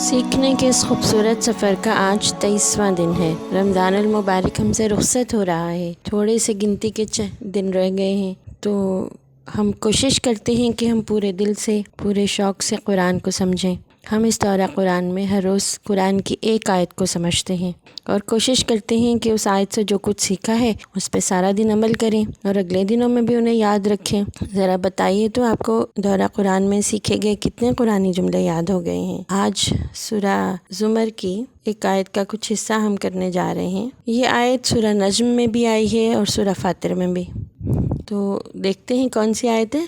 سیکھنے کے اس خوبصورت سفر کا آج 23واں دن ہے۔ رمضان المبارک ہم سے رخصت ہو رہا ہے، تھوڑے سے گنتی کے دن رہ گئے ہیں، تو ہم کوشش کرتے ہیں کہ ہم پورے دل سے پورے شوق سے قرآن کو سمجھیں۔ ہم اس دورہ قرآن میں ہر روز قرآن کی ایک آیت کو سمجھتے ہیں اور کوشش کرتے ہیں کہ اس آیت سے جو کچھ سیکھا ہے اس پہ سارا دن عمل کریں اور اگلے دنوں میں بھی انہیں یاد رکھیں۔ ذرا بتائیے تو آپ کو دورہ قرآن میں سیکھے گئے کتنے قرآنی جملے یاد ہو گئے ہیں؟ آج سورہ زمر کی ایک آیت کا کچھ حصہ ہم کرنے جا رہے ہیں۔ یہ آیت سورہ نجم میں بھی آئی ہے اور سورہ فاطر میں بھی، تو دیکھتے ہیں کون سی آیت ہے۔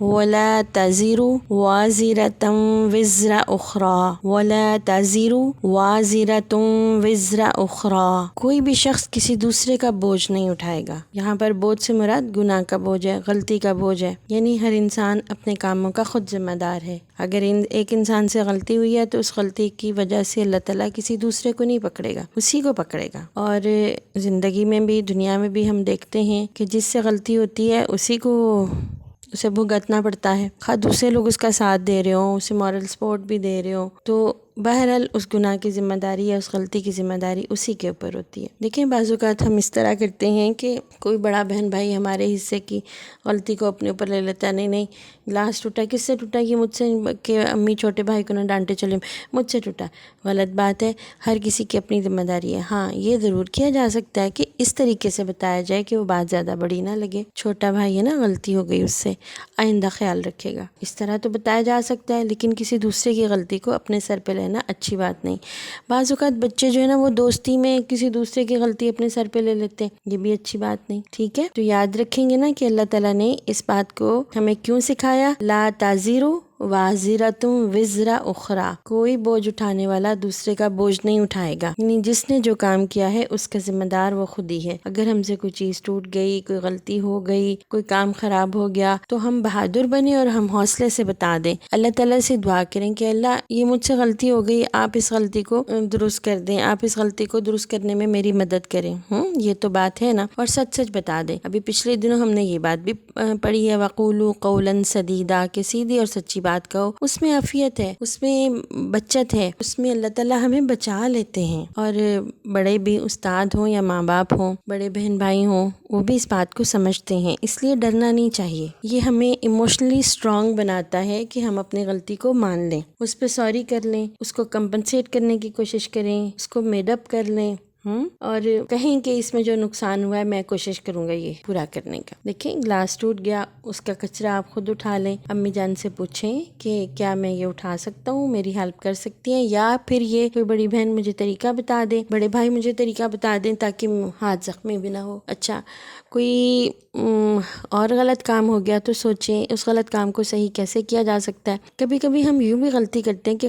وَلَا تَزِرُ وَازِرَةٌ وِزْرَ أُخْرَى وَلَا تَزِرُ وَازِرَةٌ وِزْرَ أُخْرَى، کوئی بھی شخص کسی دوسرے کا بوجھ نہیں اٹھائے گا۔ یہاں پر بوجھ سے مراد گناہ کا بوجھ ہے، غلطی کا بوجھ ہے، یعنی ہر انسان اپنے کاموں کا خود ذمہ دار ہے۔ اگر ایک انسان سے غلطی ہوئی ہے تو اس غلطی کی وجہ سے اللہ تعالیٰ کسی دوسرے کو نہیں پکڑے گا، اسی کو پکڑے گا۔ اور زندگی میں بھی دنیا میں بھی ہم دیکھتے ہیں کہ جس سے غلطی ہوتی ہے اسے بھگتنا پڑتا ہے، خواہ دوسرے لوگ اس کا ساتھ دے رہے ہوں، اسے مورل سپورٹ بھی دے رہے ہوں، تو بہرحال اس گناہ کی ذمہ داری یا اس غلطی کی ذمہ داری اسی کے اوپر ہوتی ہے۔ دیکھیں بعض اوقات ہم اس طرح کرتے ہیں کہ کوئی بڑا بہن بھائی ہمارے حصے کی غلطی کو اپنے اوپر لے لیتا ہے، نہیں گلاس ٹوٹا، کس سے ٹوٹا؟ یہ مجھ سے، کہ امی چھوٹے بھائی کو نہ ڈانٹے چلے مجھ سے ٹوٹا۔ غلط بات ہے، ہر کسی کی اپنی ذمہ داری ہے۔ ہاں یہ ضرور کیا جا سکتا ہے کہ اس طریقے سے بتایا جائے کہ وہ بات زیادہ بڑی نہ لگے، چھوٹا بھائی ہے نا، غلطی ہو گئی اس سے، آئندہ خیال رکھے گا، اس طرح تو بتایا جا سکتا ہے، لیکن کسی دوسرے کی غلطی کو اپنے سر پہ لینا اچھی بات نہیں۔ بعض اوقات بچے جو ہے نا وہ دوستی میں کسی دوسرے کی غلطی اپنے سر پہ لے لیتے ہیں، یہ بھی اچھی بات نہیں، ٹھیک ہے؟ تو یاد رکھیں گے نا کہ اللہ تعالیٰ نے اس بات کو ہمیں کیوں سکھایا، لا تزر وازرۃ وزر اخری، کوئی بوجھ اٹھانے والا دوسرے کا بوجھ نہیں اٹھائے گا، یعنی جس نے جو کام کیا ہے اس کا ذمہ دار وہ خود ہی ہے۔ اگر ہم سے کوئی چیز ٹوٹ گئی، کوئی غلطی ہو گئی، کوئی کام خراب ہو گیا، تو ہم بہادر بنیں اور ہم حوصلے سے بتا دیں، اللہ تعالیٰ سے دعا کریں کہ اللہ یہ مجھ سے غلطی ہو گئی، آپ اس غلطی کو درست کر دیں، آپ اس غلطی کو درست کرنے میں میری مدد کریں۔ یہ تو بات ہے نا، اور سچ سچ بتا دیں۔ ابھی پچھلے دنوں ہم نے یہ بات بھی پڑھی ہے، وَقُولُوا قَوْلًا سَدِيدًا، کہ سیدھی اور سچی بات کہو، اس میں عافیت ہے، اس میں بچت ہے، اس میں اللہ تعالیٰ ہمیں بچا لیتے ہیں۔ اور بڑے بھی استاد ہوں یا ماں باپ ہوں، بڑے بہن بھائی ہوں، وہ بھی اس بات کو سمجھتے ہیں، اس لیے ڈرنا نہیں چاہیے۔ یہ ہمیں ایموشنلی اسٹرانگ بناتا ہے کہ ہم اپنی غلطی کو مان لیں، اس پہ سوری کر لیں، اس کو کمپنسیٹ کرنے کی کوشش کریں، اس کو میڈ اپ کر لیں، اور کہیں کہ اس میں جو نقصان ہوا ہے میں کوشش کروں گا یہ پورا کرنے کا۔ دیکھیں گلاس ٹوٹ گیا، اس کا کچرا آپ خود اٹھا لیں، امی جان سے پوچھیں کہ کیا میں یہ اٹھا سکتا ہوں، میری ہیلپ کر سکتی ہیں، یا پھر یہ کوئی بڑی بہن مجھے طریقہ بتا دیں، بڑے بھائی مجھے طریقہ بتا دیں تاکہ ہاتھ زخمی بھی نہ ہو۔ اچھا کوئی اور غلط کام ہو گیا تو سوچیں اس غلط کام کو صحیح کیسے کیا جا سکتا ہے۔ کبھی کبھی ہم یوں بھی غلطی کرتے ہیں کہ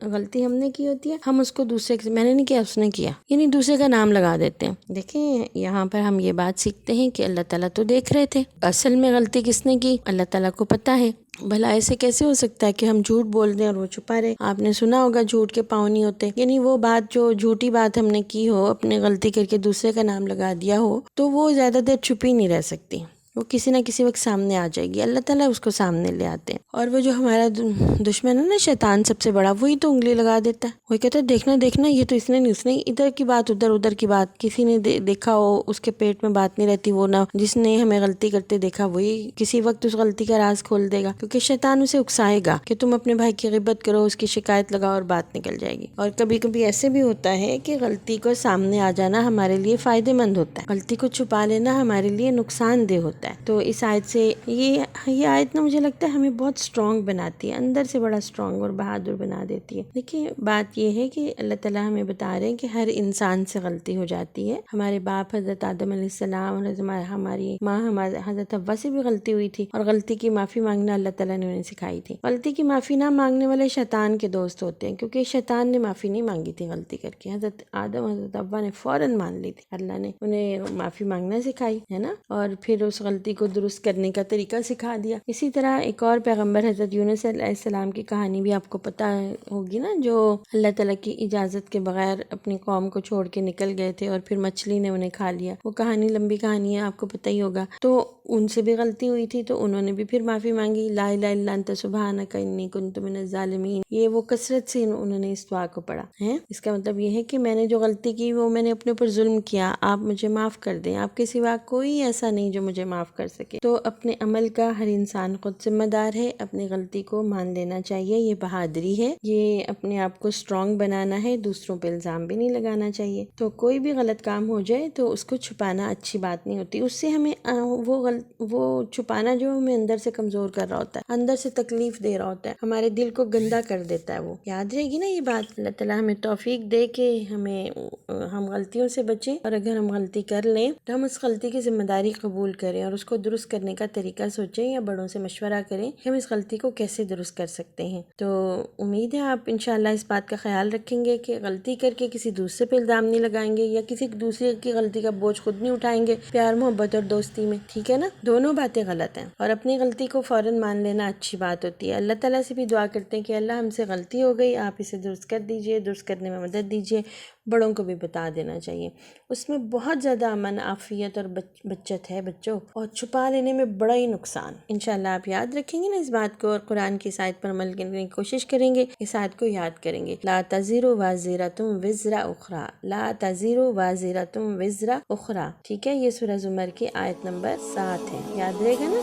غلطی ہم نے کی ہوتی ہے، ہم اس کو دوسرے سے، میں نے نہیں کیا اس نے کیا، یعنی دوسرے کا نام لگا دیتے ہیں۔ دیکھیں یہاں پر ہم یہ بات سیکھتے ہیں کہ اللہ تعالیٰ تو دیکھ رہے تھے، اصل میں غلطی کس نے کی اللہ تعالیٰ کو پتہ ہے۔ بھلا ایسے کیسے ہو سکتا ہے کہ ہم جھوٹ بول دیں اور وہ چھپا رہے؟ آپ نے سنا ہوگا جھوٹ کے پاؤں نہیں ہوتے، یعنی وہ بات جو جھوٹی بات ہم نے کی ہو، اپنے غلطی کر کے دوسرے کا نام لگا دیا ہو، تو وہ زیادہ دیر چھپی نہیں رہ سکتی، وہ کسی نہ کسی وقت سامنے آ جائے گی۔ اللہ تعالیٰ اس کو سامنے لے آتے ہیں، اور وہ جو ہمارا دشمن ہے نا شیطان سب سے بڑا، وہی تو انگلی لگا دیتا ہے، وہی کہتا ہے دیکھنا یہ تو اس نے نہیں، اس نے ادھر کی بات ادھر کی بات، کسی نے دیکھا ہو اس کے پیٹ میں بات نہیں رہتی، وہ نہ جس نے ہمیں غلطی کرتے دیکھا وہی کسی وقت اس غلطی کا راز کھول دے گا، کیونکہ شیطان اسے اکسائے گا کہ تم اپنے بھائی کی غیبت کرو، اس کی شکایت لگاؤ اور بات نکل جائے گی۔ اور کبھی کبھی ایسے بھی ہوتا ہے کہ غلطی کو سامنے آ جانا ہمارے لیے فائدے مند ہوتا ہے، غلطی کو چھپا لینا ہمارے لیے نقصان دہ ہوتا ہے۔ تو اس آیت سے یہ آیت نا مجھے لگتا ہے ہمیں بہت اسٹرانگ بناتی ہے، اندر سے بڑا اسٹرانگ اور بہادر بنا دیتی ہے۔ دیکھیے بات یہ ہے کہ اللہ تعالیٰ ہمیں بتا رہے ہیں کہ ہر انسان سے غلطی ہو جاتی ہے۔ ہمارے باپ حضرت آدم علیہ السلام اور ہماری ماں حضرت حوا سے بھی غلطی ہوئی تھی، اور غلطی کی معافی مانگنا اللہ تعالیٰ نے انہیں سکھائی تھی۔ غلطی کی معافی نہ مانگنے والے شیطان کے دوست ہوتے ہیں، کیونکہ شیطان نے معافی نہیں مانگی تھی غلطی کر کے، حضرت آدم حضرت حوا نے فوراً مان لی تھی، اللہ نے انہیں معافی مانگنا سکھائی ہے نا، اور پھر اس غلطی کو درست کرنے کا طریقہ سکھا دیا۔ اسی طرح ایک اور پیغمبر حضرت یونس علیہ السلام کی کہانی بھی آپ کو پتہ ہوگی نا، جو اللہ تعالیٰ کی اجازت کے بغیر اپنی قوم کو چھوڑ کے نکل گئے تھے اور پھر مچھلی نے انہیں کھا لیا۔ وہ کہانی لمبی کہانی ہے، آپ کو پتہ ہی ہوگا۔ تو ان سے بھی غلطی ہوئی تھی تو انہوں نے بھی پھر معافی مانگی، لا الہ الا انت سبحانک انی کنت من الظالمین۔ یہ وہ کثرت سے انہوں نے اس دعا کو پڑھا ہے۔ اس کا مطلب یہ ہے کہ میں نے جو غلطی کی وہ میں نے اپنے اوپر ظلم کیا، آپ مجھے معاف کر دیں، آپ کے سوا کوئی ایسا نہیں جو مجھے معاف کر سکے۔ تو اپنے عمل کا ہر انسان خود ذمہ دار ہے، اپنی غلطی کو مان لینا چاہیے، یہ بہادری ہے، یہ اپنے آپ کو اسٹرانگ بنانا ہے، دوسروں پہ الزام بھی نہیں لگانا چاہیے۔ تو کوئی بھی غلط کام ہو جائے تو اس کو چھپانا اچھی بات نہیں ہوتی، اس سے ہمیں وہ چھپانا جو ہمیں اندر سے کمزور کر رہا ہوتا ہے، اندر سے تکلیف دے رہا ہوتا ہے، ہمارے دل کو گندا کر دیتا ہے۔ وہ یاد رہے گی نا یہ بات۔ اللہ تعالیٰ ہمیں توفیق دے کہ ہم غلطیوں سے بچیں، اور اگر ہم غلطی کر لیں تو ہم اس غلطی کی ذمہ داری قبول کریں اور اس کو درست کرنے کا طریقہ سوچیں یا بڑوں سے مشورہ کریں کہ ہم اس غلطی کو کیسے درست کر سکتے ہیں۔ تو امید ہے آپ انشاءاللہ اس بات کا خیال رکھیں گے کہ غلطی کر کے کسی دوسرے پہ الزام نہیں لگائیں گے یا کسی دوسرے کی غلطی کا بوجھ خود نہیں اٹھائیں گے، پیار محبت اور دوستی میں، ٹھیک ہے نا؟ دونوں باتیں غلط ہیں، اور اپنی غلطی کو فوراً مان لینا اچھی بات ہوتی ہے۔ اللہ تعالیٰ سے بھی دعا کرتے ہیں کہ اللہ ہم سے غلطی ہو گئی، آپ اسے درست کر دیجئے، درست کرنے میں مدد دیجئے۔ بڑوں کو بھی بتا دینا چاہیے، اس میں بہت زیادہ امن، عافیت اور بچت ہے بچوں، اور چھپا لینے میں بڑا ہی نقصان۔ انشاءاللہ آپ یاد رکھیں گے نا اس بات کو، اور قرآن کی اس آیت پر عمل کرنے کی کوشش کریں گے، اس آیت کو یاد کریں گے۔ لا تزر وازرۃ وزر اخری، لا تزر وازرۃ وزر اخری، ٹھیک ہے؟ یہ سورہ زمر کی آیت نمبر 7 ہے، یاد رہے گا نا؟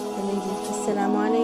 السلام علیکم۔